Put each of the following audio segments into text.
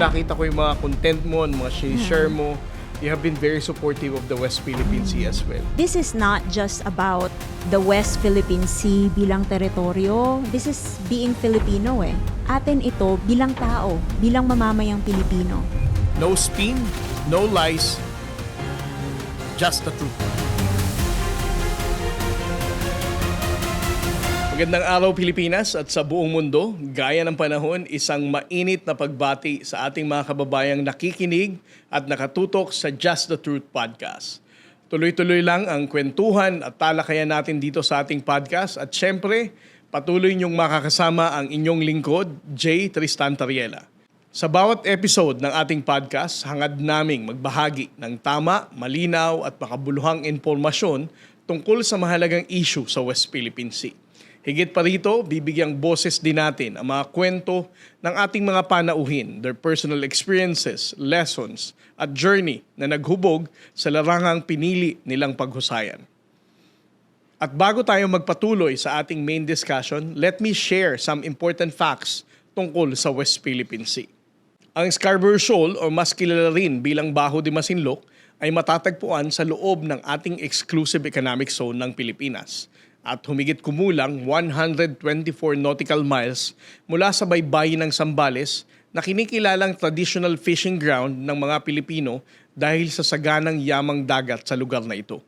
nakita ko yung mga content mo, mga share mo, you have been very supportive of the West Philippine Sea as well. This is not just about the West Philippine Sea bilang teritoryo. This is being Filipino eh. Atin ito bilang tao, bilang mamamayang Pilipino. No spin, no lies, just the truth. Magandang araw Pilipinas at sa buong mundo, gaya ng panahon, isang mainit na pagbati sa ating mga kababayang nakikinig at nakatutok sa Just the Truth Podcast. Tuloy-tuloy lang ang kwentuhan at talakayan natin dito sa ating podcast at syempre, patuloy niyong makakasama ang inyong lingkod, J. Tristan Tariela. Sa bawat episode ng ating podcast, hangad naming magbahagi ng tama, malinaw at makabuluhang impormasyon tungkol sa mahalagang issue sa West Philippine Sea. Higit pa rito, bibigyang boses din natin ang mga kwento ng ating mga panauhin, their personal experiences, lessons, at journey na naghubog sa larangang pinili nilang paghusayan. At bago tayo magpatuloy sa ating main discussion, let me share some important facts tungkol sa West Philippine Sea. Ang Scarborough Shoal o mas kilala rin bilang Bajo de Masinloc ay matatagpuan sa loob ng ating exclusive economic zone ng Pilipinas at humigit kumulang 124 nautical miles mula sa baybayin ng Zambales na kinikilalang traditional fishing ground ng mga Pilipino dahil sa saganang yamang dagat sa lugar na ito.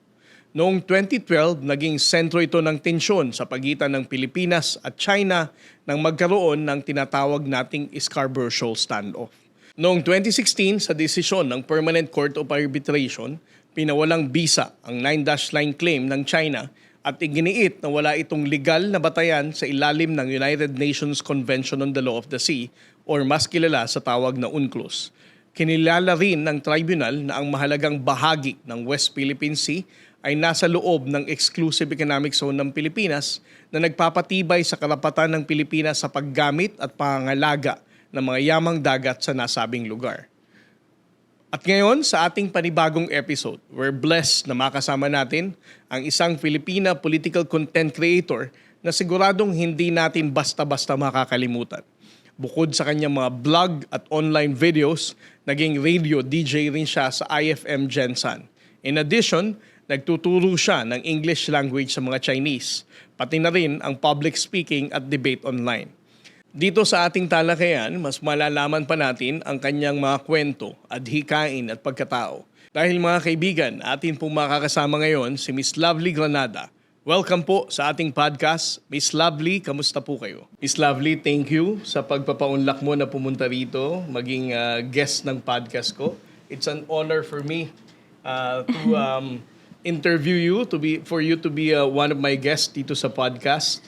Noong 2012, naging sentro ito ng tensyon sa pagitan ng Pilipinas at China nang magkaroon ng tinatawag nating Scarborough Shoal standoff. Noong 2016, sa desisyon ng Permanent Court of Arbitration, pinawalang bisa ang 9-dash line claim ng China at iginiit na wala itong legal na batayan sa ilalim ng United Nations Convention on the Law of the Sea or mas kilala sa tawag na UNCLOS. Kinilala rin ng tribunal na ang mahalagang bahagi ng West Philippine Sea ay nasa loob ng exclusive economic zone ng Pilipinas na nagpapatibay sa karapatan ng Pilipinas sa paggamit at pangangalaga ng mga yamang dagat sa nasabing lugar. At ngayon, sa ating panibagong episode, we're blessed na makasama natin ang isang Filipina political content creator na siguradong hindi natin basta-basta makakalimutan. Bukod sa kanyang mga blog at online videos, naging radio DJ rin siya sa IFM Gensan. In addition, nagtuturo siya ng English language sa mga Chinese, pati na rin ang public speaking at debate online. Dito sa ating talakayan, mas malalaman pa natin ang kanyang mga kwento, adhikain at pagkatao. Dahil mga kaibigan, atin pong makakasama ngayon si Miss Lovely Granada. Welcome po sa ating podcast. Miss Lovely, kamusta po kayo? Miss Lovely, thank you sa pagpapaunlak mo na pumunta rito, maging guest ng podcast ko. It's an honor for me to interview you, for you to be one of my guests dito sa podcast.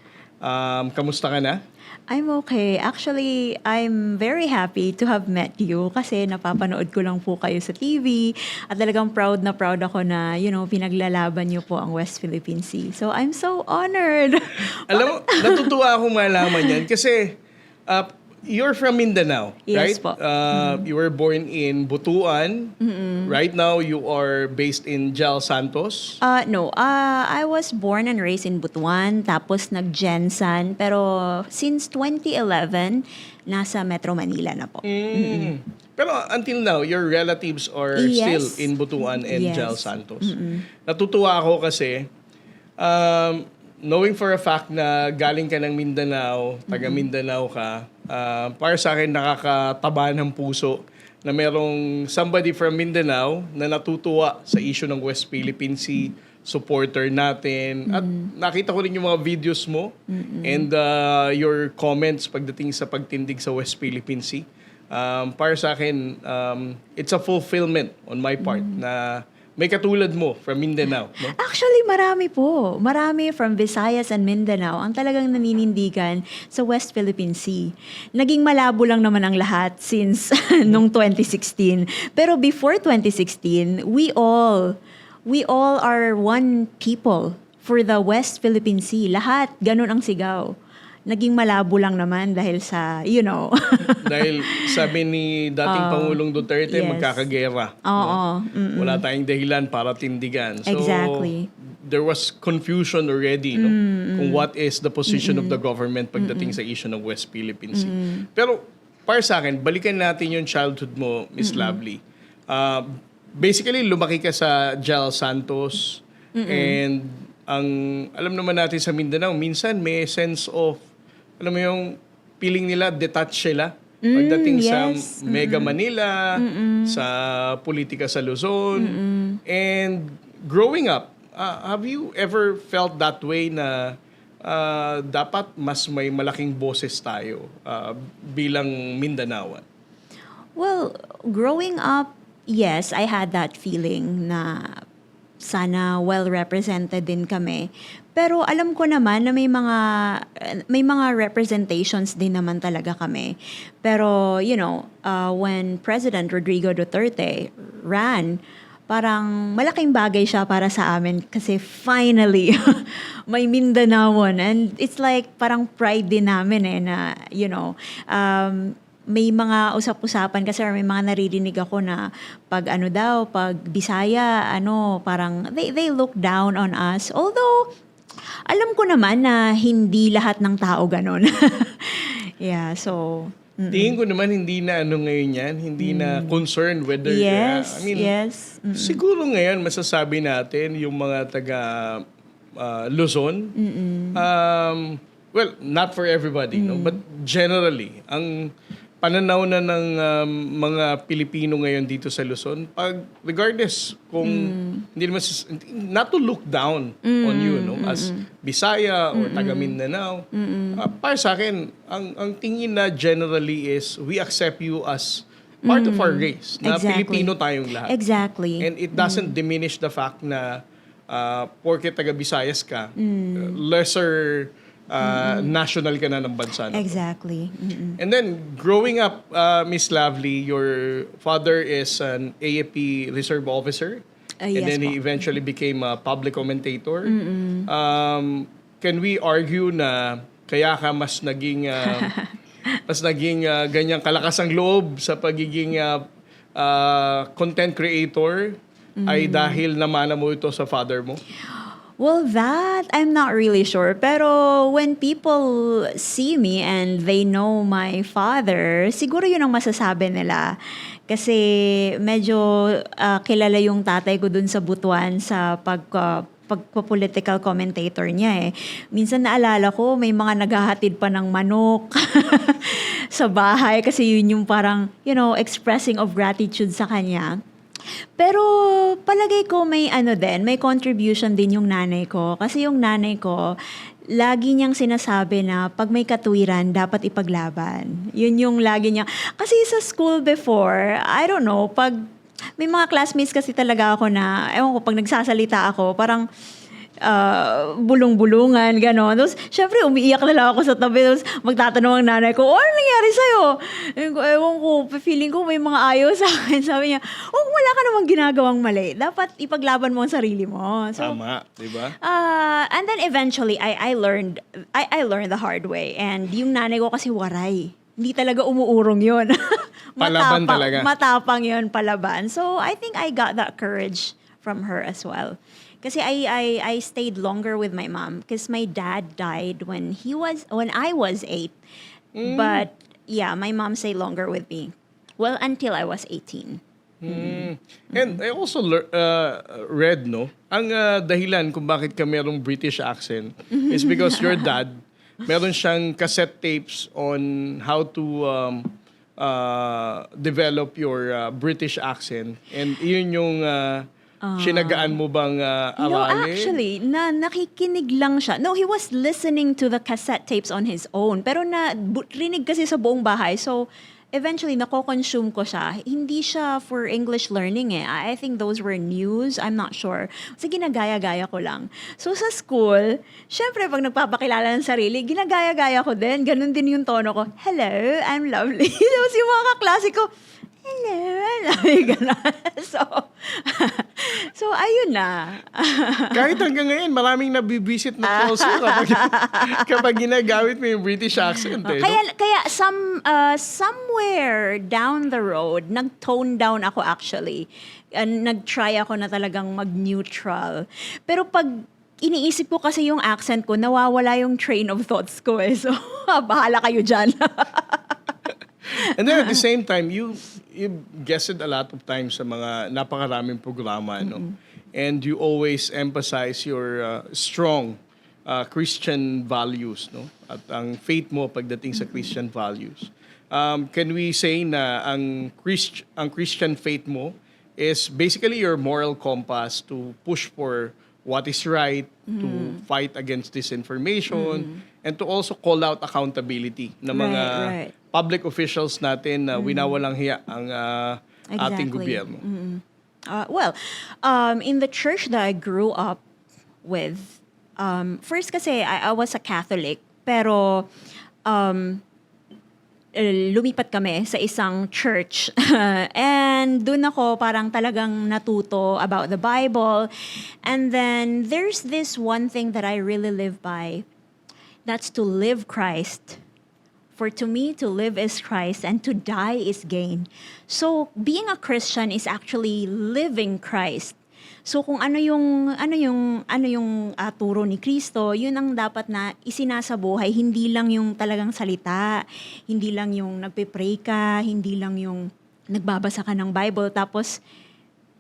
Kamusta ka na? I'm okay. Actually, I'm very happy to have met you kasi napapanood ko lang po kayo sa TV at talagang proud ako na, pinaglalaban niyo po ang West Philippine Sea. So, I'm so honored. Alam mo, natutuwa akong malaman yan kasi you're from Mindanao, right? Yes po. You were born in Butuan. Right now, you are based in Jal Santos. No, I was born and raised in Butuan, tapos nag-Gensan, pero since 2011, nasa Metro Manila na po. Pero until now, your relatives are Yes. still in Butuan and Yes. Jal Santos. Natutuwa ako kasi knowing for a fact na galing ka ng Mindanao, taga Mindanao ka, para sa akin nakakataba ng puso na merong somebody from Mindanao na natutuwa sa issue ng West Philippine Sea, supporter natin. At nakita ko rin yung mga videos mo and your comments pagdating sa pagtindig sa West Philippine Sea. Para sa akin, it's a fulfillment on my part na may katulad mo from Mindanao. No? Actually, marami po. Marami from Visayas and Mindanao ang talagang naninindigan sa West Philippine Sea. Naging malabo lang naman ang lahat since nung 2016. Pero before 2016, we all are one people for the West Philippine Sea. Lahat, ganun ang sigaw. Naging malabo lang naman dahil sa, Dahil sabi ni dating Pangulong Duterte, yes. magkakagera. Oo. No? Wala tayong dahilan para tindigan. So, Exactly. there was confusion already kung what is the position of the government pagdating sa issue ng West Philippine Sea. Pero para sa akin, balikan natin yung childhood mo, Miss Lovely. Basically, lumaki ka sa Jal Santos and ang alam naman natin sa Mindanao, minsan may sense of, alam mo yung feeling nila, detached sila. Pagdating sa yes. Mega Manila, sa politika sa Luzon. And growing up, have you ever felt that way na dapat mas may malaking boses tayo bilang Mindanaoan? Well, growing up, yes, I had that feeling na sana well-represented din kami. Pero alam ko naman na may mga representations din naman talaga kami. Pero, when President Rodrigo Duterte ran, parang malaking bagay siya para sa amin kasi finally, may Mindanaoan. And it's like parang pride din namin na, may mga usap-usapan kasi or may mga naririnig ako na pag Bisaya, parang they look down on us. Although, alam ko naman na hindi lahat ng tao ganon. Yeah, so... Tingin ko naman hindi na ngayon yan, hindi na concerned whether... Yes, I mean, yes. siguro ngayon masasabi natin yung mga taga Luzon, well, not for everybody, no? But generally, ang pananaw na ng mga Pilipino ngayon dito sa Luzon, regardless kung hindi naman not to look down on you, no, as Bisaya or taga Mindanao. Para sa akin, ang tingin na generally is we accept you as part of our race, na Exactly. Pilipino tayong lahat. Exactly. And it doesn't diminish the fact na porke taga Visayas ka, lesser national ka na ng bansa na to. Exactly. And then, growing up, Miss Lovely, your father is an AFP reserve officer. And Yes then po. he eventually became a public commentator. Can we argue na kaya ka mas naging ganyang kalakas ang loob sa pagiging content creator ay dahil namana mo ito sa father mo? Well, that I'm not really sure. Pero when people see me and they know my father, siguro yun ang masasabi nila. Kasi medyo kilala yung tatay ko dun sa Butuan sa pagpo-political commentator niya eh. Minsan naalala ko, may mga naghahatid pa ng manok sa bahay kasi yun yung parang, expressing of gratitude sa kanya. Pero palagay ko may may contribution din yung nanay ko. Kasi yung nanay ko, lagi niyang sinasabi na pag may katwiran, dapat ipaglaban. Yun yung lagi niya. Kasi sa school before, I don't know, pag may mga classmates kasi talaga ako na, ewan ko, pag nagsasalita ako, parang bulong-bulungan, gano'n. Tapos, syempre, umiiyak na lang ako sa tabi. Tapos, magtatanong ang nanay ko, ano nangyari sa'yo? Ewan ko, feeling ko may mga ayaw sa akin. Sabi niya, wala ka namang ginagawang mali. Dapat ipaglaban mo ang sarili mo. So, Tama, di ba? and then eventually, I learned the hard way. And yung nanay ko kasi waray. Hindi talaga umuurong yun. Palaban talaga. Matapang yun, palaban. So, I think I got that courage from her as well. Kasi I stayed longer with my mom because my dad died when I was 8. But yeah, my mom stayed longer with me. Well, until I was 18. And I also read, no, ang dahilan kung bakit ka merong British accent is because your dad, meron siyang cassette tapes on how to develop your British accent. And yun yung sinagaan mo bang aralin? No, actually, nakikinig lang siya. No, he was listening to the cassette tapes on his own. Pero rinig kasi sa buong bahay. So, eventually, nako-consume ko siya. Hindi siya for English learning eh. I think those were news. I'm not sure. Kasi ginagaya-gaya ko lang. So, sa school, syempre, pag nagpapakilala ng sarili, ginagaya-gaya ko din. Ganun din yung tono ko. Hello, I'm lovely. Tapos yung mga kaklase ko, hello, so, ayun na. Kahit hanggang ngayon, maraming nabibisit na calls mo kapag ginagamit mo yung British accent. Eh, Kaya somewhere down the road, nag-tone down ako actually. Nag-try ako na talagang mag-neutral. Pero pag iniisip ko kasi yung accent ko, nawawala yung train of thoughts ko eh. So, bahala kayo dyan. And then at the same time, you guested a lot of times sa mga napakaraming programa, no? And you always emphasize your strong Christian values, no? At ang faith mo pagdating sa Christian values. Can we say na ang Christian faith mo is basically your moral compass to push for what is right, to fight against disinformation, and to also call out accountability ng mga Right. public officials natin na winawalang hiya ang ating Exactly. gobyerno. In the church that I grew up with, first kasi I was a Catholic, pero lumipat kami sa isang church. And dun ako parang talagang natuto about the Bible. And then there's this one thing that I really live by. That's to live Christ. For to me, to live is Christ and to die is gain. So, being a Christian is actually living Christ. So, kung ano yung turo ni Kristo, yun ang dapat na isinasabuhay, hindi lang yung talagang salita, hindi lang yung nagpe-pray ka, hindi lang yung nagbabasa ka ng Bible, tapos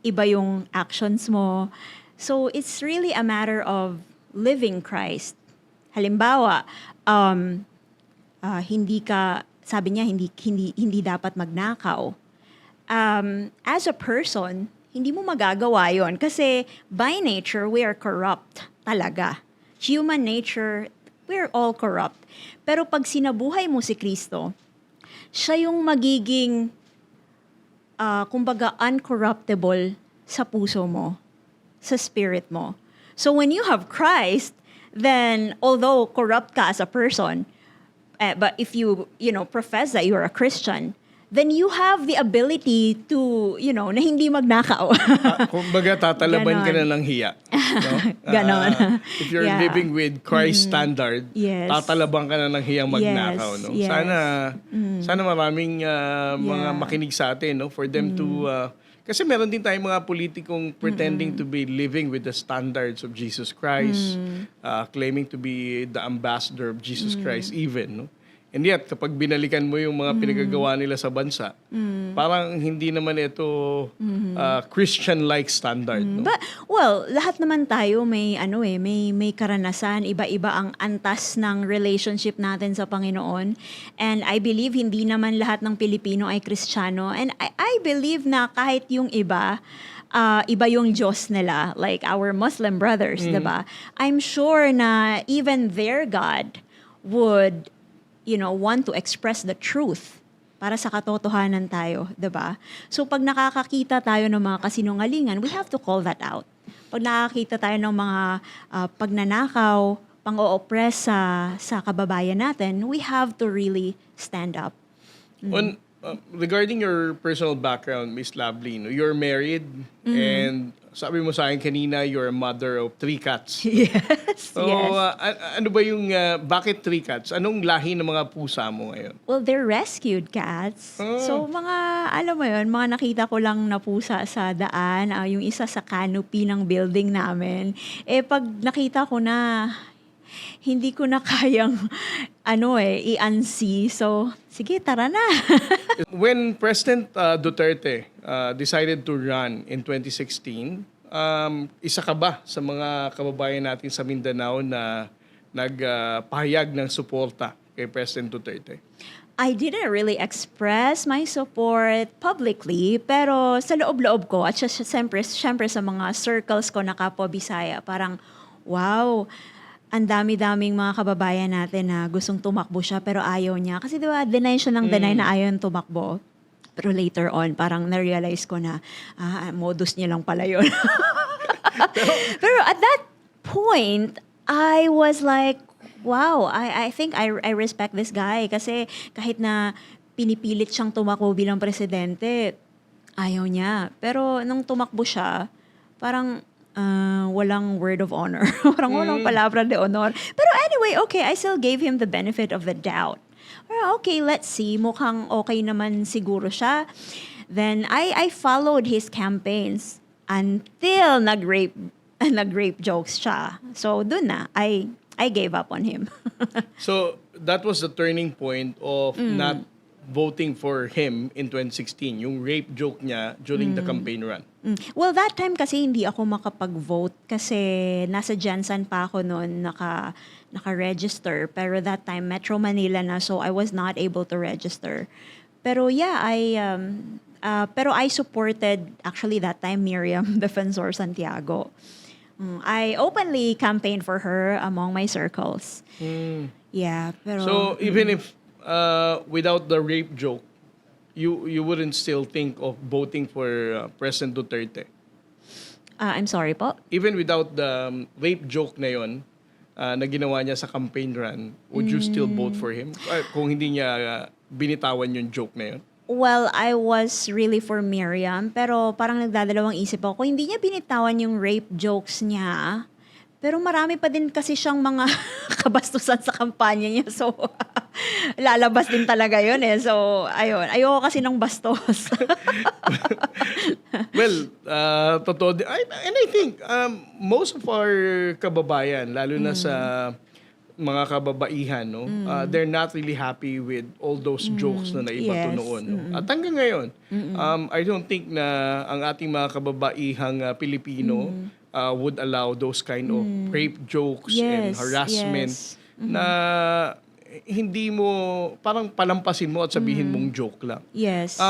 iba yung actions mo. So, it's really a matter of living Christ. Halimbawa, hindi ka, sabi niya, hindi dapat magnakaw. As a person, hindi mo magagawa yon kasi by nature, we are corrupt talaga. Human nature, we're all corrupt. Pero pag sinabuhay mo si Kristo, siya yung magiging, kumbaga, uncorruptible sa puso mo, sa spirit mo. So when you have Christ, then although corrupt ka as a person, but if you profess that you're a Christian, then you have the ability to, na hindi magnakaw. Kumbaga, tatalaban ka na Ganon. ng hiya. No? Ganon. If you're Yeah. living with Christ standard, Yes. tatalaban ka na ng hiyang magnakaw. No? Yes. Sana maraming mga Yeah. makinig sa atin, no? For them to... kasi meron din tayong mga politikong pretending to be living with the standards of Jesus Christ, claiming to be the ambassador of Jesus Christ even, no? And yet, kapag binalikan mo yung mga pinagagawa nila sa bansa, parang hindi naman ito Christian-like standard. No? But, lahat naman tayo may karanasan, iba-iba ang antas ng relationship natin sa Panginoon. And I believe hindi naman lahat ng Pilipino ay Kristiyano. And I believe na kahit yung iba yung Diyos nila, like our Muslim brothers, diba? I'm sure na even their God would want to express the truth para sa katotohanan tayo, 'di ba? So pag nakakakita tayo ng mga kasinungalingan, we have to call that out. Pag nakakita tayo ng mga pagnanakaw, pang-o-oppress sa kababayan natin, we have to really stand up. On regarding your personal background, Miss Lovely, no, you're married and sabi mo sa akin kanina, you're a mother of 3 cats. Yes. So, Yes. ano ba yung, bakit 3 cats? Anong lahi ng mga pusa mo ngayon? Well, they're rescued cats. So, alam mo yun, mga nakita ko lang na pusa sa daan, yung isa sa canopy ng building namin. Pag nakita ko na, hindi ko na kayang, i-unsee. So, sige, tara na. When President Duterte decided to run in 2016, isa ka ba sa mga kababayan natin sa Mindanao na nagpahayag ng suporta kay President Duterte? I didn't really express my support publicly, pero sa loob-loob ko, at siyempre sa mga circles ko na kapwa Bisaya, parang, wow, ang dami-daming mga kababayan natin na gustong tumakbo siya pero ayaw niya. Kasi diba, deny siya ng deny na ayaw tumakbo. Pero later on, parang na-realize ko na, modus niya lang pala yun. Pero at that point, I was like, wow, I think I respect this guy. Kasi kahit na pinipilit siyang tumakbo bilang presidente, ayaw niya. Pero nung tumakbo siya, parang walang word of honor. Parang walang palabra de honor. Pero anyway, okay, I still gave him the benefit of the doubt. Okay, let's see. Mukhang okay naman siguro siya. Then I followed his campaigns until nag-rape jokes siya. So dun na, I gave up on him. So, that was the turning point of not voting for him in 2016, yung rape joke niya during the campaign run? Well, that time kasi hindi ako makapag-vote kasi nasa Jensen pa ako noon naka-register. Pero that time, Metro Manila na, so I was not able to register. Pero yeah, pero I supported, actually that time, Miriam Defensor Santiago. I openly campaigned for her among my circles. Yeah, pero... So even if without the rape joke, you wouldn't still think of voting for President Duterte? I'm sorry po? Even without the rape joke na yon na ginawa niya sa campaign run, would you still vote for him? Kung hindi niya binitawan yung joke na yon? Well, I was really for Miriam, pero parang nagdadalawang isip ako, kung hindi niya binitawan yung rape jokes niya, pero marami pa din kasi siyang mga kabastusan sa kampanya niya. So, lalabas din talaga yun eh. So, ayun. Ayoko kasi ng bastos. Well, totoo. And I think most of our kababayan, lalo na sa mga kababaihan, no, they're not really happy with all those jokes na naibato Yes. noon. No? At hanggang ngayon, I don't think na ang ating mga kababaihang Pilipino would allow those kind of rape jokes and Yes, harassment yes. na hindi mo, parang palampasin mo at sabihin mong joke lang. Yes.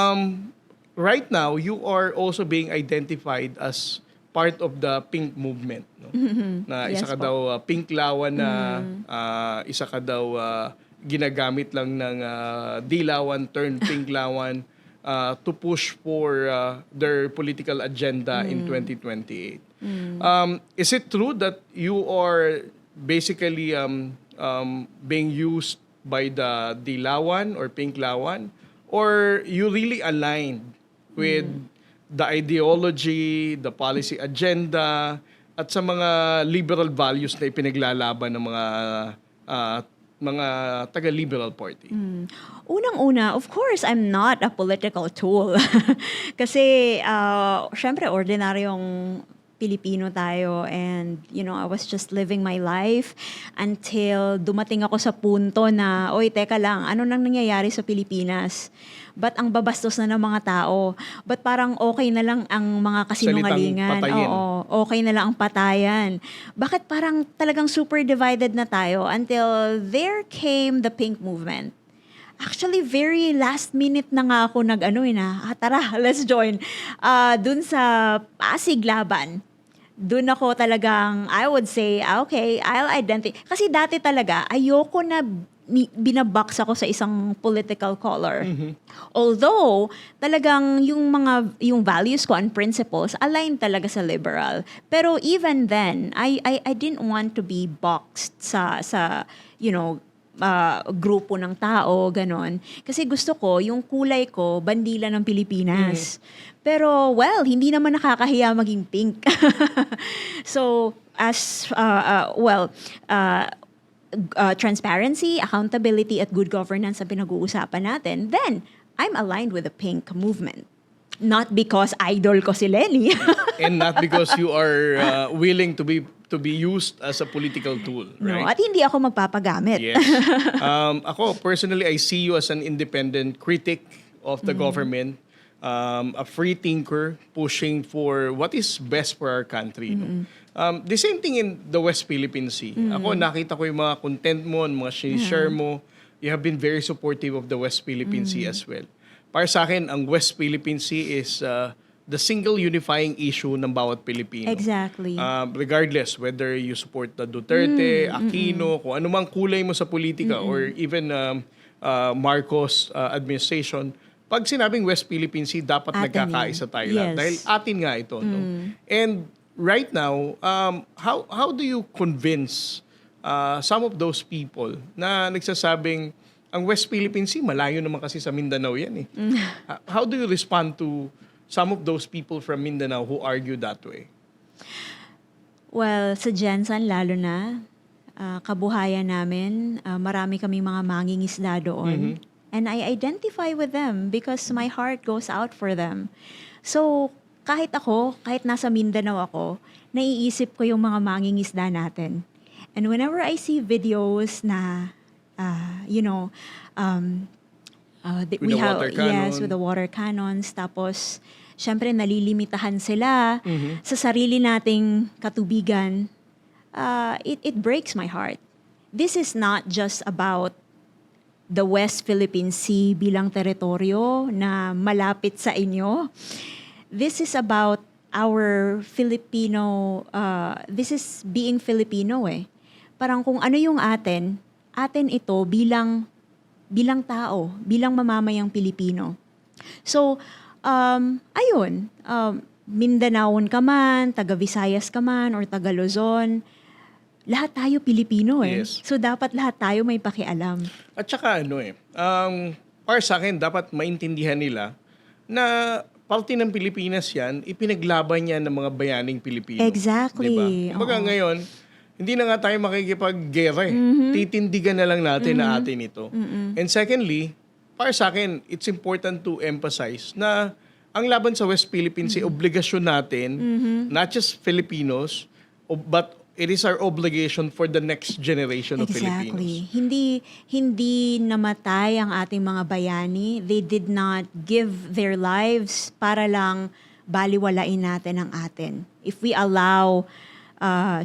Right now, you are also being identified as part of the pink movement. No? Na isa Yes ka po. daw pink lawan na isa ka daw ginagamit lang ng dilawan turn pink lawan to push for their political agenda in 2028. Is it true that you are basically being used by the dilawan or pink lawan, or you really aligned with the ideology, the policy agenda, at sa mga liberal values na ipinaglalaban ng mga taga-liberal party? Unang-una, of course, I'm not a political tool. Kasi, syempre, ordinaryong Pilipino tayo and, I was just living my life until dumating ako sa punto na, oy, teka lang, ano nang nangyayari sa Pilipinas? Ba't ang babastos na ng mga tao? Ba't parang okay na lang ang mga kasinungalingan? Salitang patayin. Oo, okay na lang ang patayan. Bakit parang talagang super divided na tayo until there came the pink movement? Actually, very last minute na nga ako tara, let's join. Dun sa Pasig Laban, dun ako talagang, I would say, okay, I'll identify. Kasi dati talaga, ayoko na binabox ako sa isang political color. Although, talagang yung values ko and principles align talaga sa liberal. Pero even then, I didn't want to be boxed sa grupo ng tao, ganon. Kasi gusto ko, yung kulay ko, bandila ng Pilipinas. Pero, well, hindi naman nakakahiya maging pink. So, as, transparency, accountability, at good governance ang pinag-uusapan natin, then, I'm aligned with the pink movement. Not because idol ko si Lenny. And not because you are willing to be used as a political tool, right? No, at hindi ako magpapagamit. Yes. Ako, personally, I see you as an independent critic of the government, a free thinker pushing for what is best for our country. No? The same thing in the West Philippine Sea. Ako, nakita ko yung mga content mo, mga share mo. You have been very supportive of the West Philippine Sea as well. Para sa akin, ang West Philippine Sea is the single unifying issue ng bawat Pilipino. Exactly. Regardless whether you support the Duterte, Aquino, kung ano mang kulay mo sa politika, or even Marcos administration, pag sinabing West Philippine Sea, dapat Atin nagkakaisa yan. tayo lahat. Yes. Dahil atin nga ito. No? And right now, how do you convince some of those people na nagsasabing ang West Philippine Sea, malayo naman kasi sa Mindanao yan eh. How do you respond to some of those people from Mindanao who argue that way? Well, sa Jensen lalo na, kabuhayan namin, marami kaming mga mangingisda doon. And I identify with them because my heart goes out for them. So, kahit nasa Mindanao ako, naiisip ko yung mga mangingisda natin. And whenever I see videos na, With the water cannon. Yes, with the water cannons. Tapos, syempre, nalilimitahan sila sa sarili nating katubigan. It breaks my heart. This is not just about the West Philippine Sea bilang teritoryo na malapit sa inyo. This is about our Filipino, this is being Filipino eh. Parang kung ano yung atin ito bilang tao, bilang mamamayang Pilipino. So, ayun, Mindanaon ka man, taga Visayas ka man, or taga Luzon, lahat tayo Pilipino eh. Yes. So, dapat lahat tayo may pakialam. At saka para sa akin, dapat maintindihan nila na parte ng Pilipinas yan, ipinaglaban yan ng mga bayaning Pilipino. Exactly. Diba? Kumbaga Oo. ngayon, hindi na nga tayo makikipaggera eh. Titindigan na lang natin na atin ito. And secondly, para sa akin, it's important to emphasize na ang laban sa West Philippine Sea, obligasyon natin, not just Filipinos, but it is our obligation for the next generation of Filipinos. Hindi namatay ang ating mga bayani. They did not give their lives para lang baliwalain natin ang atin. If we allow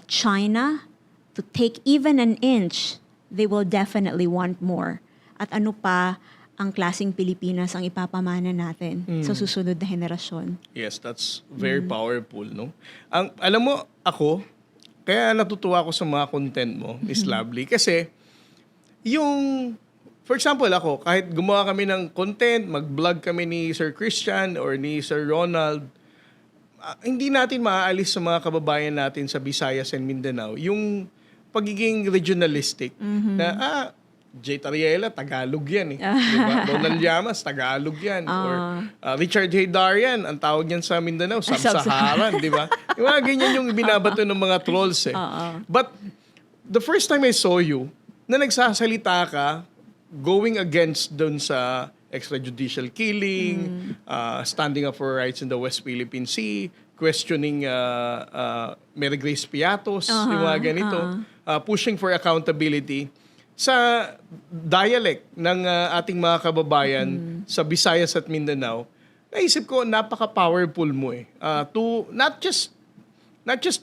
China to take even an inch, they will definitely want more. At ano pa ang klaseng Pilipinas ang ipapamana natin sa susunod na henerasyon. Yes, that's very powerful, no? Alam mo, ako, kaya natutuwa ako sa mga content mo, Miss Lovely, kasi for example ako, kahit gumawa kami ng content, mag-vlog kami ni Sir Christian or ni Sir Ronald, hindi natin maaalis sa mga kababayan natin sa Visayas and Mindanao yung pagiging regionalistic na Jay Tariela, Tagalog yan eh. Diba? Ronald Llamas, Tagalog yan. Or Richard Haydarian, ang tawag niyan sa Mindanao, Sub-Saharan, di ba? Yung mga ganyan yung binabato ng mga trolls eh. But the first time I saw you, na nagsasalita ka, going against dun sa extrajudicial killing, standing up for rights in the West Philippine Sea, questioning Mary Grace Piatos, yung mga ganito, pushing for accountability sa dialect ng ating mga kababayan sa Visayas at Mindanao. Naisip ko, napaka-powerful mo eh. To not just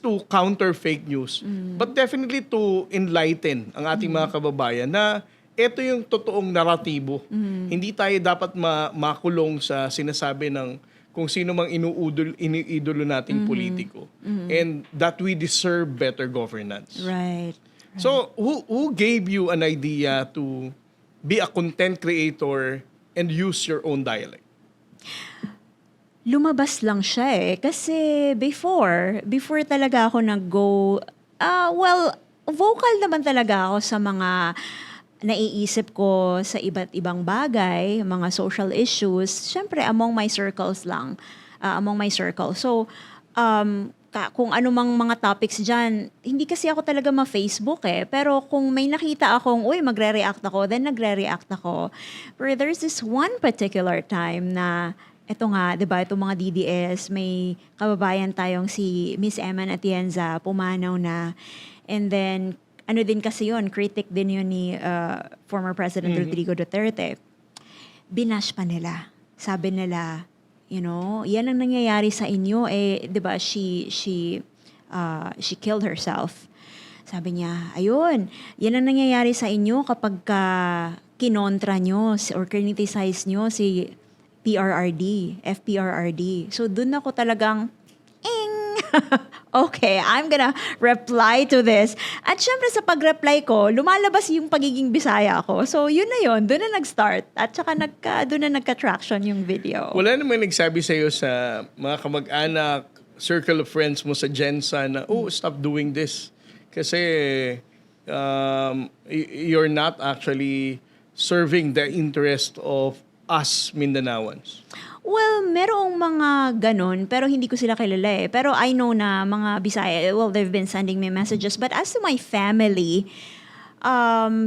to counter fake news, but definitely to enlighten ang ating mga kababayan na ito yung totoong naratibo. Hindi tayo dapat makulong sa sinasabi ng kung sino mang iniidolo nating politiko. And that we deserve better governance. Right. So, who gave you an idea to be a content creator and use your own dialect? Lumabas lang siya eh. Kasi before talaga ako nag-go, vocal naman talaga ako sa mga naiisip ko sa iba't ibang bagay, mga social issues, syempre among my circles lang. So, kung ano mang mga topics dyan, hindi kasi ako talaga ma-Facebook eh. Pero kung may nakita akong, magre-react ako, then nagre-react ako. Pero there's this one particular time na, eto nga, di ba, itong mga DDS, may kababayan tayong si Miss Eman Atienza, pumanaw na. And then, ano din kasi yun, critic din yun ni former President Rodrigo Duterte. Binash pa nila. Sabi nila, yan ang nangyayari sa inyo eh, 'di ba? She killed herself. Sabi niya, ayun, yan ang nangyayari sa inyo kapag kinontra nyo or criticize nyo si FPRRD. So doon ako talagang okay, I'm gonna reply to this. At syempre sa pag-reply ko, lumalabas yung pagiging Bisaya ko. So yun na yun, doon na nag-start. At saka doon na nagka-traction yung video. Wala naman nagsabi sa'yo sa mga kamag-anak, circle of friends mo sa Jensa na, stop doing this. Kasi you're not actually serving the interest of us Mindanaoans. Well, merong mga ganon, pero hindi ko sila kilala eh. Pero I know na mga Bisaya, they've been sending me messages. But as to my family,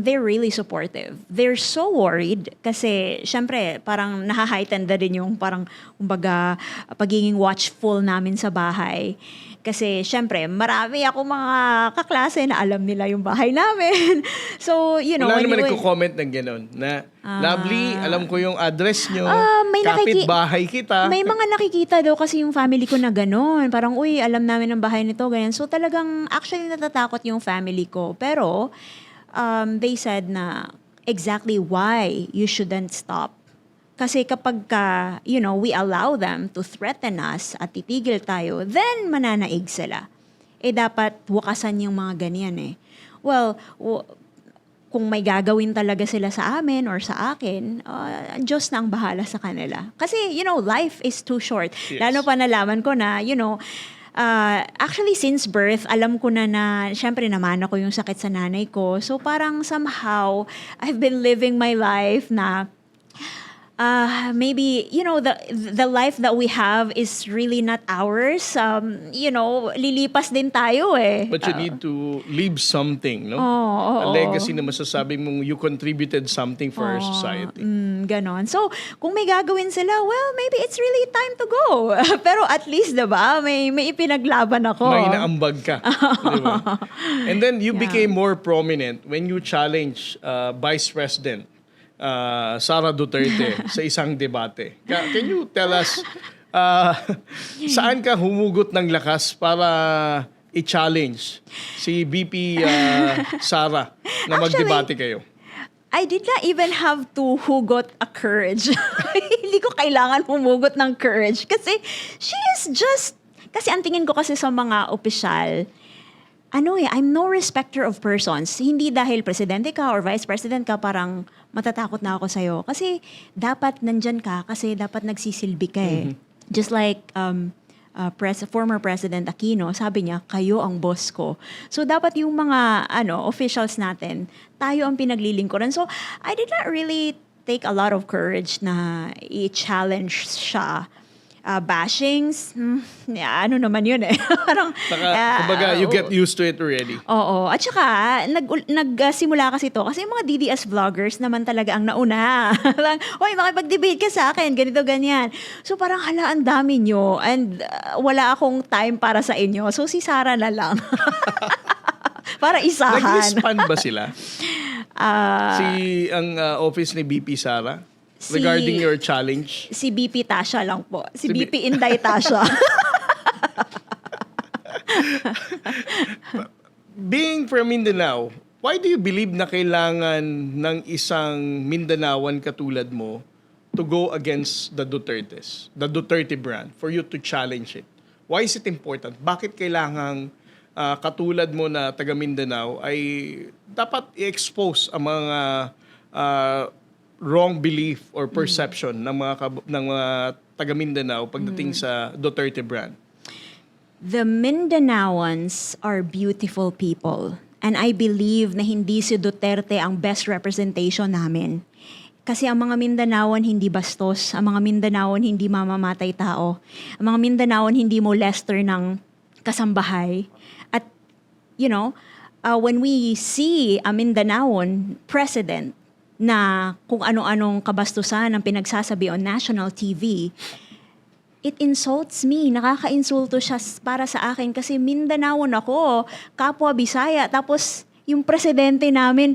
they're really supportive. They're so worried kasi syempre parang naha-heighten na din yung parang kumbaga pagiging watchful namin sa bahay. Kasi syempre marami ako mga kaklase na alam nila yung bahay namin. So, Wala naman nagko-comment ng gano'n na, lovely, alam ko yung address nyo, kapit bahay kita. May mga nakikita daw kasi yung family ko na gano'n. Parang, uy, alam namin ang bahay nito, ganyan. So talagang actually natatakot yung family ko. Pero, they said na exactly why you shouldn't stop. Kasi kapag we allow them to threaten us at titigil tayo, then mananaig sila. Dapat wakasan yung mga ganyan eh. Well, kung may gagawin talaga sila sa amin or sa akin, Diyos na ang bahala sa kanila. Kasi, life is too short. Yes. Lalo pa nalaman ko na, actually since birth, alam ko na syempre naman ako yung sakit sa nanay ko. So parang somehow, I've been living my life na maybe, the life that we have is really not ours. Lilipas din tayo eh. But you need to leave something, no? A Oo. legacy na masasabi mong you contributed something for our society. Ganon. So, kung may gagawin sila, well, maybe it's really time to go. Pero at least, diba, may ipinaglaban ako. May inaambag ka. Diba? And then you became more prominent when you challenged Vice President Sara Duterte sa isang debate. Can you tell us saan ka humugot ng lakas para i-challenge si VP Sara na magdebate kayo? I did not even have to hugot a courage. Hindi ko kailangan humugot ng courage. Kasi she is just... Kasi ang tingin ko kasi sa mga opisyal, I'm no respecter of persons. Hindi dahil presidente ka or vice president ka, parang matatakot na ako sa'yo. Kasi dapat nandyan ka, kasi dapat nagsisilbi ka eh. Just like former President Aquino, sabi niya, kayo ang boss ko. So dapat yung mga officials natin, tayo ang pinaglilingkuran. So I did not really take a lot of courage na i-challenge siya. Bashings, naman yun eh. Parang, kumbaga, you get used to it already. Oo. At saka, nagsimula kasi to kasi yung mga DDS vloggers naman talaga ang nauna. Hoy, makipag-debate ka sa akin, ganito, ganyan. So parang ang dami nyo and wala akong time para sa inyo. So si Sara na lang. Para isahan. Nag-respond ba sila? Ang office ni VP Sara? Regarding your challenge? Si BP Tasha lang po. Si BP Inday Tasha. Being from Mindanao, why do you believe na kailangan ng isang Mindanaoan katulad mo to go against the Dutertes, the Duterte brand, for you to challenge it? Why is it important? Bakit kailangan katulad mo na taga Mindanao ay dapat i-expose ang mga wrong belief or perception ng mga taga Mindanao pagdating sa Duterte brand? The Mindanaoans are beautiful people. And I believe na hindi si Duterte ang best representation namin. Kasi ang mga Mindanaoan hindi bastos. Ang mga Mindanaoan hindi mamamatay tao. Ang mga Mindanaoan hindi molester ng kasambahay. At, when we see a Mindanaoan president na kung ano-anong kabastusan ang pinagsasabi on national TV, it insults me. Nakaka-insulto siya para sa akin kasi Mindanaon ako, kapwa Bisaya. Tapos yung presidente namin,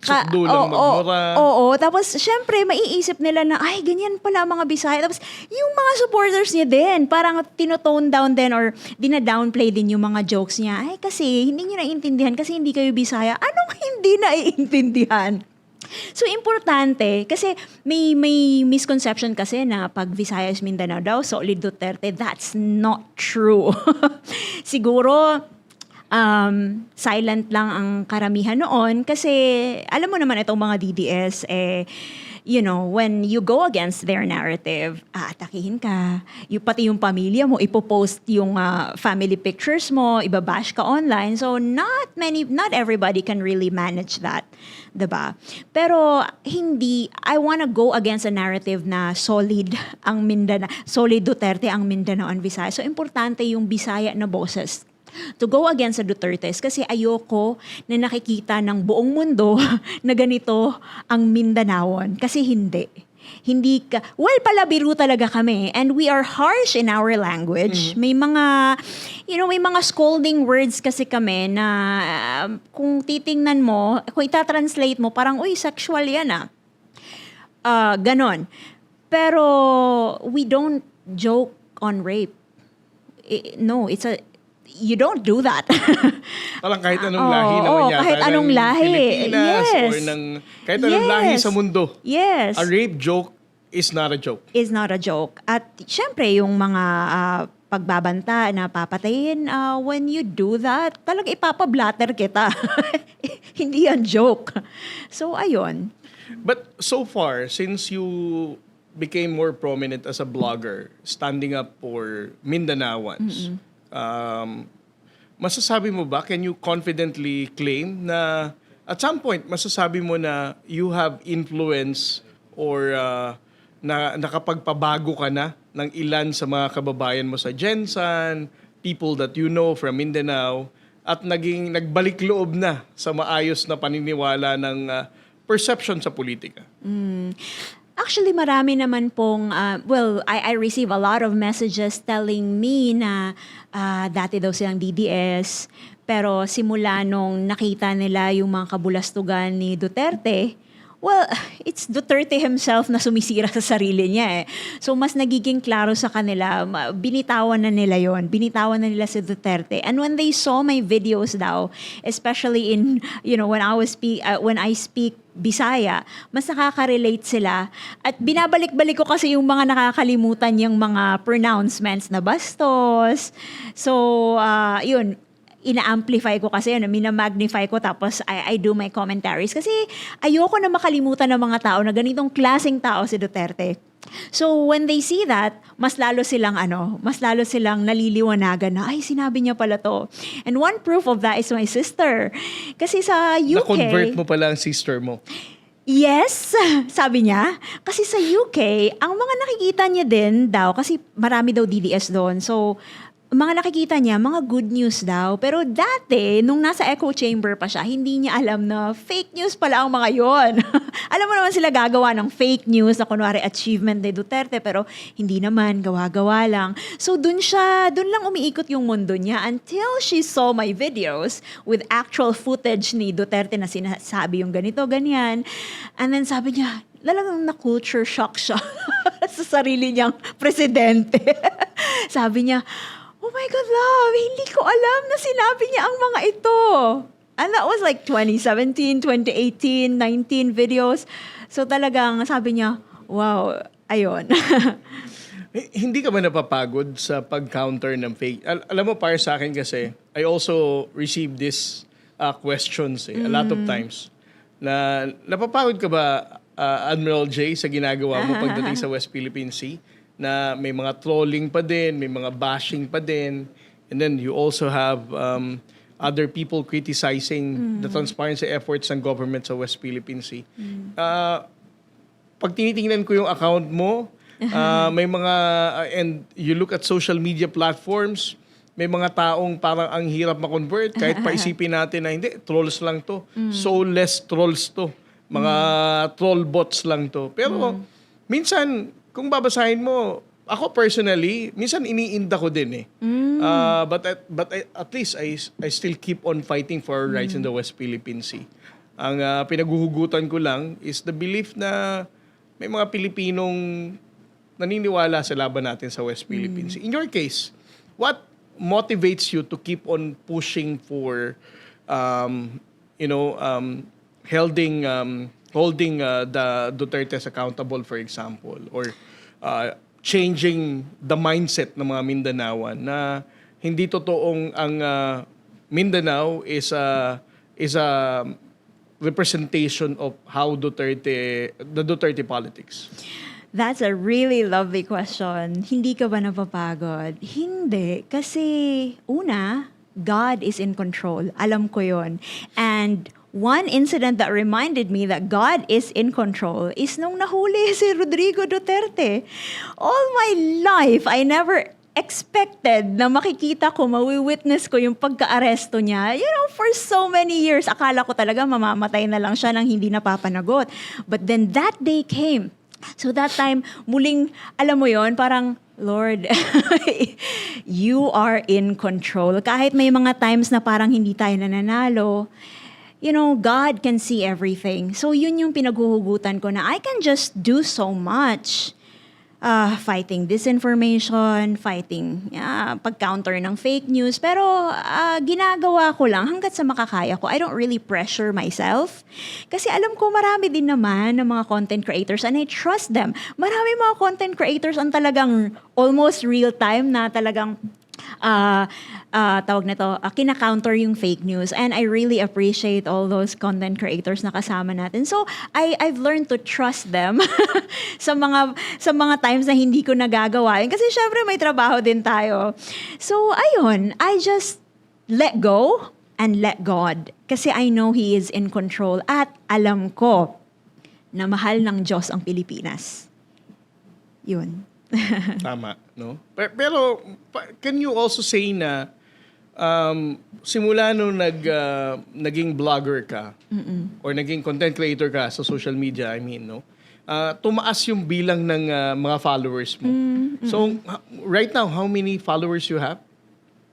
Sukdo lang magmura. Oo. Tapos, syempre, maiisip nila na, ay, ganyan pala mga Bisaya. Tapos, yung mga supporters niya din, parang tinotone down din or dina-downplay din yung mga jokes niya. Ay, kasi, hindi niyo naiintindihan kasi hindi kayo Bisaya. Anong hindi naiintindihan? So, importante, kasi may misconception kasi na pag Visayas Mindanao daw, solid Duterte, that's not true. Siguro, silent lang ang karamihan noon kasi alam mo naman itong mga DDS, when you go against their narrative, aatakihin ka. Pati yung pamilya mo, ipopost yung family pictures mo, ibabash ka online. So, not everybody can really manage that. Diba? Pero, I wanna go against a narrative na solid Duterte ang Mindanao and Visayas. So, importante yung Bisaya na boses to go against the Dutertes kasi ayoko na nakikita ng buong mundo na ganito ang Mindanaon. Kasi hindi. Hindi ka, well, palabiro talaga kami and we are harsh in our language. May mga, may mga scolding words kasi kami na kung titingnan mo, kung itatranslate mo, parang, uy, sexual yan ganon. Pero we don't joke on rape. No, you don't do that. Parang kahit anong lahi naman yata. Kahit anong ng lahi. Pilipinas Yes. or kahit anong lahi sa mundo. Yes. A rape joke is not a joke. Is not a joke. At syempre, yung mga pagbabanta na papatayin, when you do that, talaga ipapablatter kita. Hindi yan joke. So, ayun. But so far, since you became more prominent as a blogger, standing up for Mindanaoans, masasabi mo ba, can you confidently claim na at some point, masasabi mo na you have influence or na nakapagpabago ka na ng ilan sa mga kababayan mo sa Gensan, people that you know from Mindanao, at nagbalik loob na sa maayos na paniniwala ng perception sa politika? Actually, marami naman pong, I receive a lot of messages telling me na dati daw silang DDS, pero simula nung nakita nila yung mga kabulastugan ni Duterte, well, it's Duterte himself na sumisira sa sarili niya eh. So, mas nagiging klaro sa kanila, binitawan na nila yon, binitawan na nila si Duterte. And when they saw my videos daw, especially in, when I speak Bisaya, mas nakaka-relate sila. At binabalik-balik ko kasi yung mga nakakalimutan yung mga pronouncements na bastos. So, yun, ina-amplify ko kasi, mina-magnify ko tapos I do my commentaries. Kasi ayoko na makalimutan ng mga tao na ganitong klaseng tao si Duterte. So when they see that, mas lalo silang naliliwanagan na, ay, sinabi niya pala to. And one proof of that is my sister. Kasi sa UK... Na-convert mo pala ang sister mo. Yes, sabi niya. Kasi sa UK, ang mga nakikita niya din daw, kasi marami daw DDS doon. So, mga nakikita niya, mga good news daw. Pero dati, nung nasa echo chamber pa siya, hindi niya alam na fake news pala ang mga yon. Alam mo naman sila gagawa ng fake news na kunwari achievement ni Duterte, pero hindi naman, gawa-gawa lang. So dun lang umiikot yung mundo niya until she saw my videos with actual footage ni Duterte na sinasabi yung ganito, ganyan. And then sabi niya, talagang na-culture shock siya sa sarili niyang presidente. Sabi niya, oh my God, love, hindi ko alam na sinabi niya ang mga ito. And that was like 2017, 2018, 19 videos. So talagang sabi niya, wow, ayun. Hindi ka ba napapagod sa pag-counter ng fake? Alam mo, para sa akin kasi, I also received this questions a lot of times. Na napapagod ka ba, Admiral J, sa ginagawa mo pagdating sa West Philippine Sea? Na may mga trolling pa din, may mga bashing pa din. And then you also have other people criticizing the transparency efforts ng government sa West Philippine Sea. Pag tinitingnan ko yung account mo, may mga, and you look at social media platforms, may mga taong parang ang hirap ma-convert kahit paisipin natin na hindi, trolls lang to. Soulless trolls to. Mga troll bots lang to. Pero minsan, kung babasahin mo, ako personally, minsan iniinda ko din eh. But at least I still keep on fighting for our rights in the West Philippine Sea. Ang pinaguhugutan ko lang is the belief na may mga Pilipinong naniniwala sa laban natin sa West Philippine Sea. In your case, what motivates you to keep on pushing for, holding the Dutertes accountable, for example, or changing the mindset ng mga Mindanaoan na hindi totoong ang Mindanao is a representation of how the Duterte politics? That's a really lovely question. Hindi ka ba napapagod? Hindi. Kasi, una, God is in control. Alam ko yon. And one incident that reminded me that God is in control is nung nahuli si Rodrigo Duterte. All my life, I never expected na makikita ko, mawi-witness ko yung pagka-aresto niya. You know, for so many years, akala ko talaga mamamatay na lang siya nang hindi napapanagot. But then that day came. So that time, muling, alam mo yon, parang, Lord, you are in control. Kahit may mga times na parang hindi tayo nananalo, you know, God can see everything. So yun yung pinaghuhugutan ko na I can just do so much. Fighting disinformation, fighting pag-counter ng fake news. Pero ginagawa ko lang hanggat sa makakaya ko. I don't really pressure myself. Kasi alam ko marami din naman ng mga content creators and I trust them. Marami mga content creators ang talagang almost real time na talagang tawag nito, kina-counter yung fake news. And I really appreciate all those content creators na kasama natin. So, I've learned to trust them sa mga times na hindi ko nagagawa. Kasi syempre may trabaho din tayo. So, ayun, I just let go and let God. Kasi I know He is in control. At alam ko na mahal ng Diyos ang Pilipinas. Yun. Tama, no? Pero can you also say na simula nung naging blogger ka or naging content creator ka sa social media, I mean, no? Tumaas yung bilang ng mga followers mo. So, right now, how many followers you have?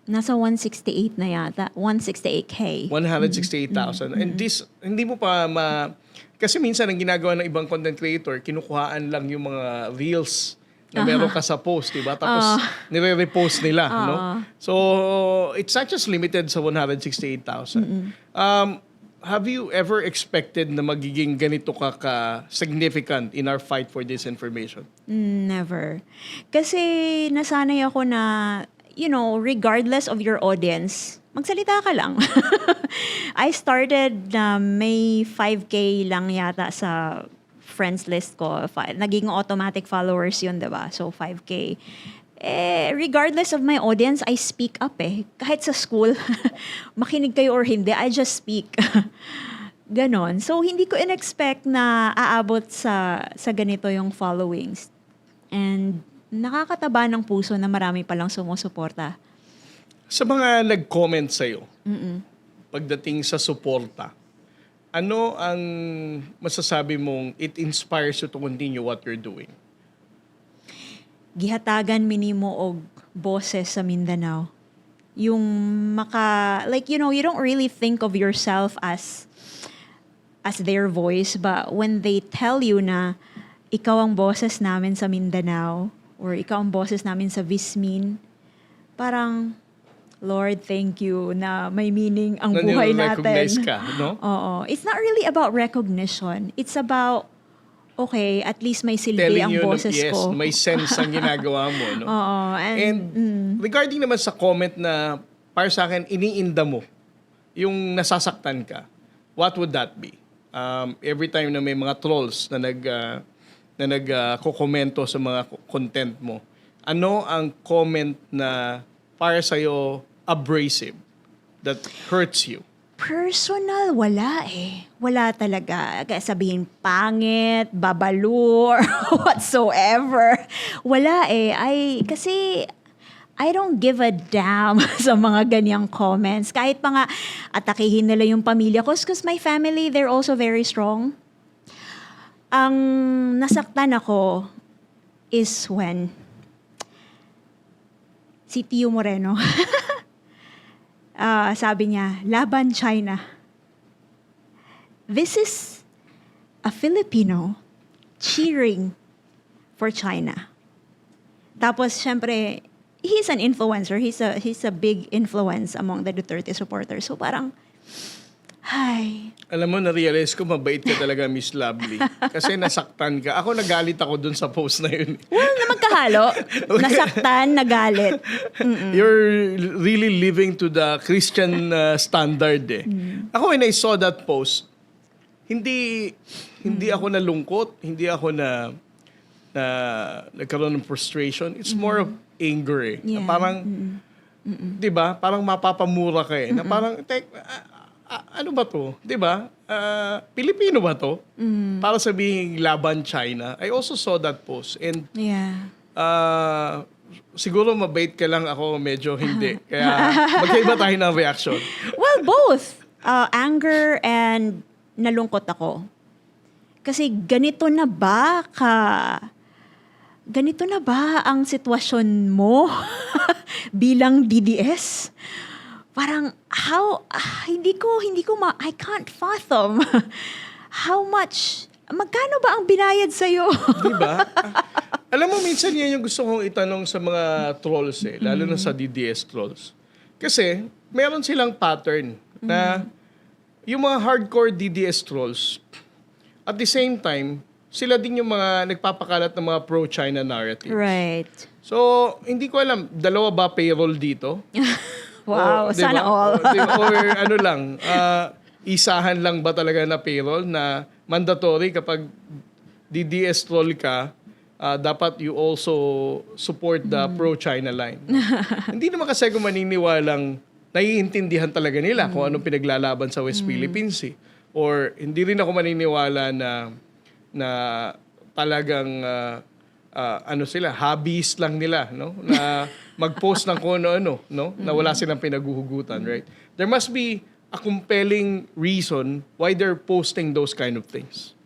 Nasa 168 na yata. 168K. 168,000. And this, hindi mo pa kasi minsan ang ginagawa ng ibang content creator, kinukuhaan lang yung mga reels na meron ka sa post, diba? Tapos nire-repost nila, no? So, it's not just limited sa 168,000. Have you ever expected na magiging ganito ka-significant in our fight for disinformation? Never. Kasi nasanay ako na, you know, regardless of your audience, magsalita ka lang. I started na may 5K lang yata sa friends list ko. Naging automatic followers yun, diba? So, 5K. Regardless of my audience, I speak up eh. Kahit sa school, makinig kayo or hindi, I just speak. Ganon. So, hindi ko in-expect na aabot sa ganito yung followings. And nakakataba ng puso na marami palang sumusuporta. Sa mga nag-comment sa'yo, pagdating sa suporta, ano ang masasabi mong it inspires you to continue what you're doing? Gihatagan minimo og boses sa Mindanao. Yung like, you know, you don't really think of yourself as their voice, but when they tell you na ikaw ang boses namin sa Mindanao or ikaw ang boses namin sa Vismin, parang, Lord, thank you na may meaning ang buhay natin. Na-recognize ka, no? Oo. It's not really about recognition. It's about, okay, at least may silbi Telling ang you boses na, yes, ko. may sense ang ginagawa mo, no? Oo. And regarding naman sa comment na para sa akin, iniinda mo, yung nasasaktan ka, what would that be? Every time na may mga trolls na nagko-komento sa mga content mo, ano ang comment na para sa'yo abrasive that hurts you? Personal, wala eh. Wala talaga. Kaya sabihin pangit, babalo, or whatsoever. Wala eh. Kasi I don't give a damn sa mga ganyang comments. Kahit pa nga atakihin nila yung pamilya ko. Because my family, they're also very strong. Ang nasaktan ako is when si Tio Moreno, sabi niya, laban China. This is a Filipino cheering for China. Tapos, syempre, he's an influencer. He's a big influence among the Duterte supporters. So parang, hi. Alam mo, na-realize ko, mabait ka talaga, Miss Lovely. Kasi nasaktan ka. Ako, nagalit ako dun sa post na yun. Well, na magkahalo. Nasaktan, nagalit. You're really living to the Christian standard eh. Ako, when I saw that post, hindi ako nalungkot, hindi ako na nagkaroon ng frustration. It's more of anger eh. Yeah. Na parang, di ba? Parang mapapamura ka eh. Na parang, ano ba to? 'Di ba? Pilipino ba to? Para sabihin laban China. I also saw that post and Yeah. siguro mabait ka lang, ako medyo hindi. Kaya magkaiba tayo ng reaction. Well, both. Anger and nalungkot ako. Kasi ganito na ba ang sitwasyon mo bilang DDS? Parang I can't fathom how much, magkano ba ang binayad sa'yo? Diba? Alam mo, minsan yan yung gusto kong itanong sa mga trolls lalo na sa DDS trolls. Kasi, meron silang pattern na yung mga hardcore DDS trolls, at the same time, sila din yung mga nagpapakalat ng mga pro-China narrative. Right. So, hindi ko alam, dalawa ba payroll dito? Wow, Diba? sana all. Or ano lang, isahan lang ba talaga na payroll na mandatory kapag DDS troll ka, dapat you also support the pro-China line. Hindi naman kasi ako maniniwalang naiintindihan talaga nila kung anong pinaglalaban sa West Philippine Sea. Or hindi rin ako maniniwala na talagang sila, hobbies lang nila, no? Na mag-post ng kung ano, no? Na wala silang pinaguhugutan, right? There must be a compelling reason why they're posting those kind of things.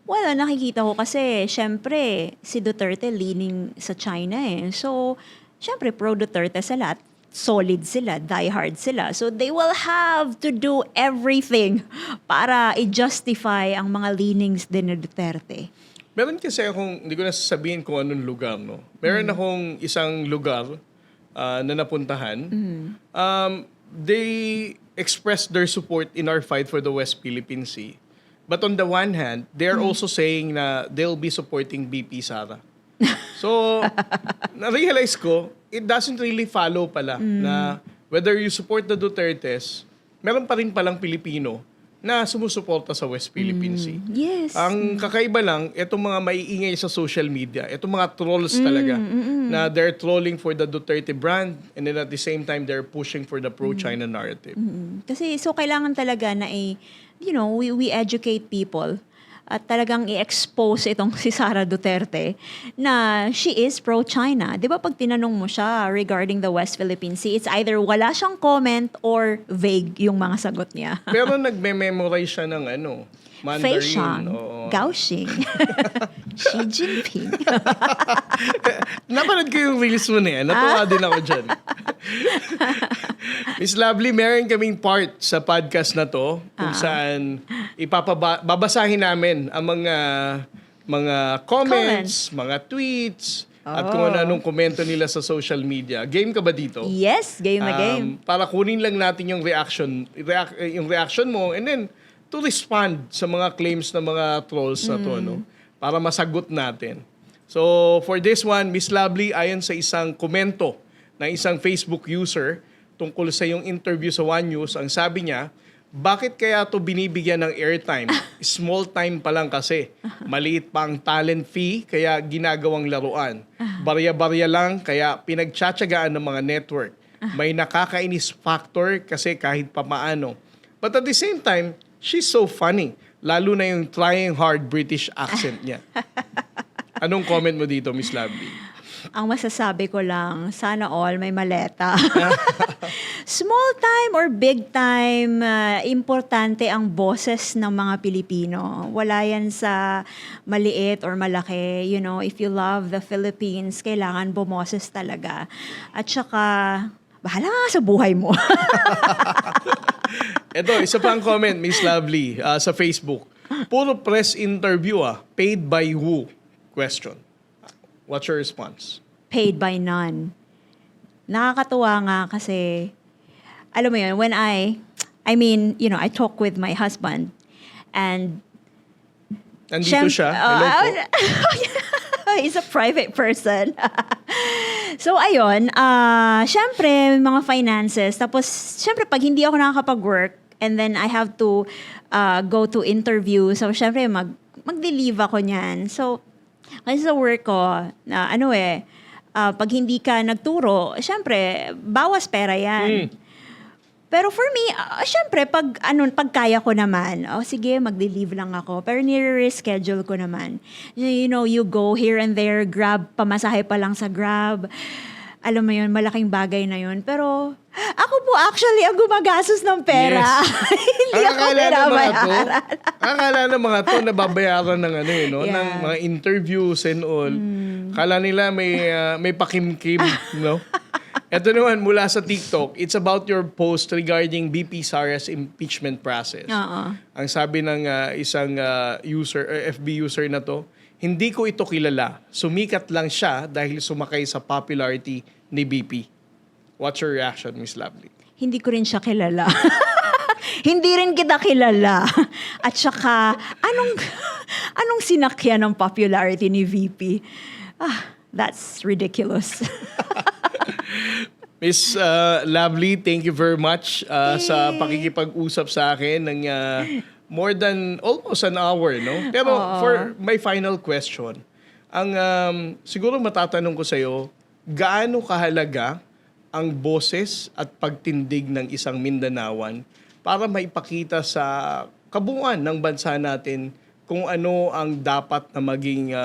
Well, nakikita ko kasi, syempre, si Duterte leaning sa China So, syempre, pro-Duterte sila at solid sila, diehard sila. So, they will have to do everything para i-justify ang mga leanings din ni Duterte. Meron kasi akong, hindi ko na sasabihin kung anong lugar, no? Meron akong isang lugar na napuntahan. They expressed their support in our fight for the West Philippine Sea. But on the one hand, they're also saying na they'll be supporting BP Sara. So, na-realize ko, it doesn't really follow pala na whether you support the Dutertes, meron pa rin palang Pilipino na sumusuporta sa West Philippine Sea. Yes. Ang kakaiba lang, itong mga maiingay sa social media, itong mga trolls talaga, na they're trolling for the Duterte brand and then at the same time, they're pushing for the pro-China narrative. Kasi so kailangan talaga na we educate people at talagang i-expose itong si Sara Duterte na she is pro-China. Di ba pag tinanong mo siya regarding the West Philippine Sea, it's either wala siyang comment or vague yung mga sagot niya. Pero nagme-memorize siya ng Mandarin. Fei Xiang, Oo. Gao Xing, Xi Jinping. Napanood ko yung reels mo na yan. Natuwa din ako dyan. Miss Lovely, meron kaming part sa podcast na to kung saan babasahin namin ang mga comments, mga tweets, at kung anong komento nila sa social media. Game ka ba dito? Yes, game na game. Para kunin lang natin yung reaction mo and then to respond sa mga claims ng mga trolls na to, no? Para masagot natin. So, for this one, Miss Lovely, ayon sa isang komento ng isang Facebook user tungkol sa yung interview sa One News, ang sabi niya, bakit kaya to binibigyan ng airtime? Small time pa lang kasi. Maliit pa ang talent fee, kaya ginagawang laruan. Barya-barya lang, kaya pinagtsatsagaan ng mga network. May nakakainis factor kasi kahit papaano. But at the same time, she's so funny. Lalo na yung trying hard British accent niya. Anong comment mo dito, Miss Lovely? Ang masasabi ko lang, sana all may maleta. Small time or big time, importante ang boses ng mga Pilipino. Wala yan sa maliit or malaki. You know, if you love the Philippines, kailangan bumoses talaga. At saka, bahala nga sa buhay mo. Ito, isa pang comment, Miss Lovely, sa Facebook. Puro press interview, paid by who? Question. What's your response? Paid by none. Nakakatuwa nga kasi, alam mo yun, when I talk with my husband and Nandito siya. Hello po. He's a private person. So, ayun, syempre, mga finances. Tapos, syempre, pag hindi ako nakakapag-work, and then I have to go to interview, so, syempre, mag-relieve ako niyan. So, kasi sa work ko, pag hindi ka nagturo, syempre, bawas pera yan. Pero for me, syempre, pag kaya ko naman, sige, mag-leave lang ako. Pero nire-reschedule ko naman. You know, you go here and there, Grab, pamasahe pa lang sa Grab. alam mo yun, malaking bagay na yun. Pero ako po actually ang gumagastos ng pera. Yes. Hindi ako binabayaran. Akala ng mga to nababayaran ng ano no, Yeah. ng mga interviews and all. Kala nila may pakimkim, no? Ito naman mula sa TikTok, it's about your post regarding BP Sara's impeachment process. Oo. Ang sabi ng isang FB user na to, hindi ko ito kilala. Sumikat lang siya dahil sumakay sa popularity ni BP. What's your reaction, Miss Lovely? Hindi ko rin siya kilala. Hindi rin kita kilala. At saka, anong sinakyan ng popularity ni VP? That's ridiculous. Miss Lovely, thank you very much sa pakikipag-usap sa akin ng more than almost an hour, no? Pero for my final question, ang siguro matatanong ko sa iyo, gaano kahalaga ang boses at pagtindig ng isang Mindanaoan para maipakita sa kabuuan ng bansa natin kung ano ang dapat na maging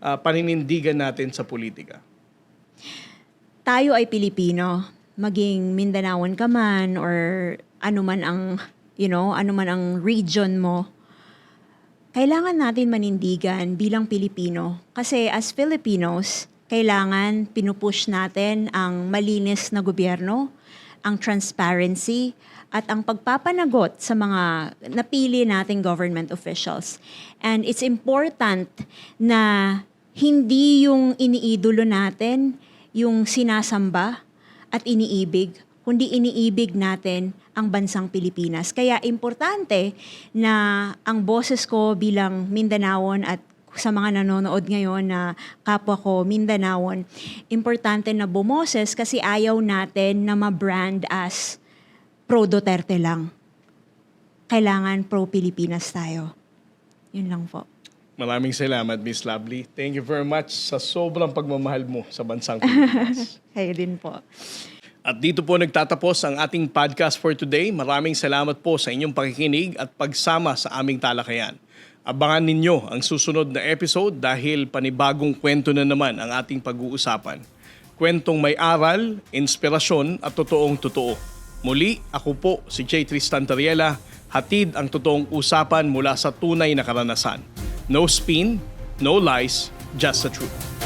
paninindigan natin sa politika? Tayo ay Pilipino, maging Mindanaoan ka man or anuman ang, anuman ang region mo, kailangan natin manindigan bilang Pilipino. Kasi as Filipinos, kailangan pinupush natin ang malinis na gobyerno, ang transparency, at ang pagpapanagot sa mga napili nating government officials. And it's important na hindi yung iniidolo natin, yung sinasamba at iniibig, kundi iniibig natin ang bansang Pilipinas. Kaya importante na ang boses ko bilang Mindanaon at sa mga nanonood ngayon na kapwa ko Mindanaon, importante na bumoses kasi ayaw natin na ma-brand as pro-Duterte lang. Kailangan pro-Pilipinas tayo. Yun lang po. Maraming salamat, Miss Lovely. Thank you very much sa sobrang pagmamahal mo sa bansang Pilipinas. Kayo din po. At dito po nagtatapos ang ating podcast for today. Maraming salamat po sa inyong pakikinig at pagsama sa aming talakayan. Abangan ninyo ang susunod na episode dahil panibagong kwento na naman ang ating pag-uusapan. Kwentong may aral, inspirasyon at totoong totoo. Muli, ako po si J. Tristan Tariela, hatid ang totoong usapan mula sa tunay na karanasan. No spin, no lies, just the truth.